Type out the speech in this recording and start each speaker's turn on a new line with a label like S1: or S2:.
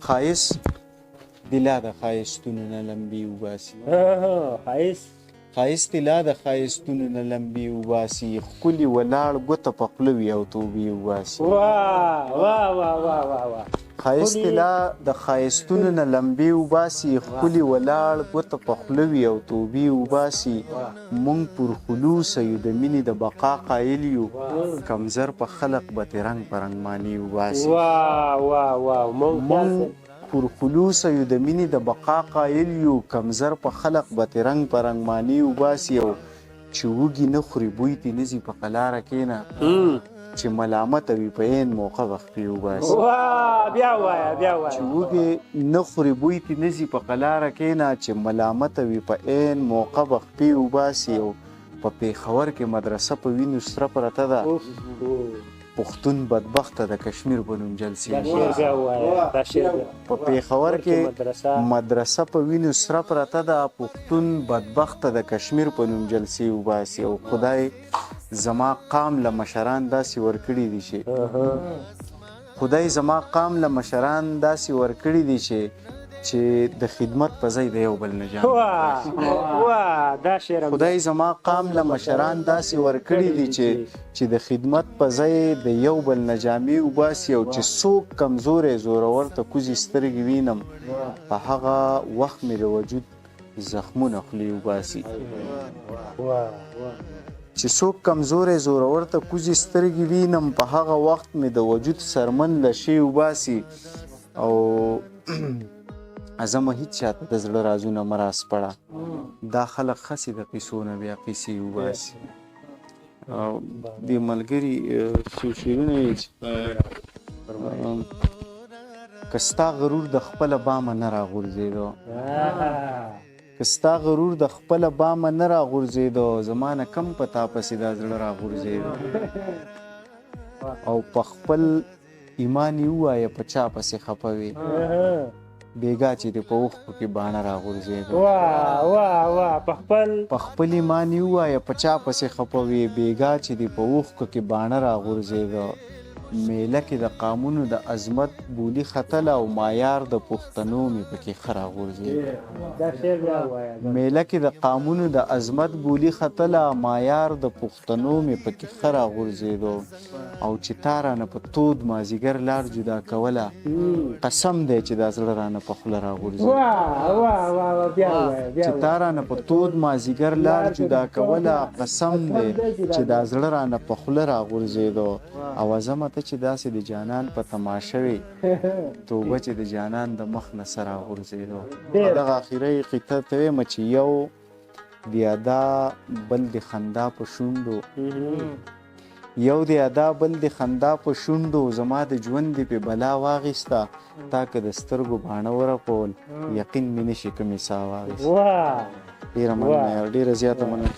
S1: ښایست دلا د ښایستونو نه لمبې وباسي ښایست دلا د ښایستونو نه لمبې وباسي ښکلي ولاړ ګوته په خوله وي او توبې وباسي ښایست دلا د ښایستونو نه لمبې وباسي ښکلي ولاړ ګوته په خوله وي او توبې وباسي موږ پر خلوصه یو د مینې د بقا قایل یو کمزر په خلق به ترې رنګ په رنګ معنی وباسي موږ پر خلوصه یو د مینې د بقا قایل یو کمزر په خلق به ترې رنګ په رنګ معنی وباسي او چې وږي نه خوري بوی ترې نه ځي په قلاره کښېنه چې ملامته وي په عین موقع به خپې وباسي چې وږي نه خوري بوی ترې نه ځي په قلاره کښېنه چې ملامته وي په عین موقع به خپې وباسي او په پېښور کې مدرسه په وینو سره پرته ده پښتون بدبخته د کشمیر په نوم جلسې په پېښور کې مدرسه په وینو سره پرته ده پښتون بدبخته د کشمیر په نوم جلسې وباسي او خدای زما قام له مشران داسې ورکړي دي چې خدای زما قام له مشران داسې ورکړي دي چې د خدمت په ځای د یو بل نه جام خدای زما قام له مشران داسې ورکړي دي چې د خدمت په ځای د یو بل نه جامې وباسي او چې څوک کمزوری زورور ته کوزې سترګې وینم په هغه وخت مې د وجود زخمونه خولې وباسي چې څوک کمزوری زورور ته کوزې سترګې وینم په هغه وخت مې د وجود سرمن لشې وباسي او ازمه هیڅ چاته د زړه رازونه مه راسپړه دا خلک خسي د قیسو نه بیا قیسې وباسي او دې ملګري څو شعرونه یې چې که ستا غرور د خپله بامه نه راغورځېدو که ستا غرور د خپله بامه نه راغورځېدو زما نه کم په تا پسې دا زړه راغورځېدو او په خپل ایمان یې ووایه په چا پسې خفه وې بیګا چې د په اوښکو کې باڼه راغورځېدو په خپل ایمان یې ووایه په چا پسې خفه وې بیګا چې د په اوښکو کې باڼه راغورځېدو میله کې د قامونو د عظمت بولي ختله او مایار د پښتنو مې پکې ښه راغورځېدو میله کې د قامونو د عظمت بولي ختله مایار د پښتنو مې پکې ښه راغورځېدو او چې تا رانه په تود مازدیګر لار جدا کوله قسم دی چې دا زړه رانه په خوله راغورځېدو چې تا رانه په تود مازدیګر لار جدا کوله قسم دی چې دا زړه رانه په خوله راغورځېدو او ازمه ته چې داسې د جانان په تماشه وي توبه چې د جانان د مخ نه سره راغورځېدو دغه اخري قطعه ته وایم چې یو د ادا بل د خندا په شونډو یو د ادا بل د خندا په شونډو زما د ژوند دې په بلا واغېسته تا که د سترګو باڼه ورپول یقین مې نشي کومې ساه واغېسته ډېره مننه ډېره زیاته مننه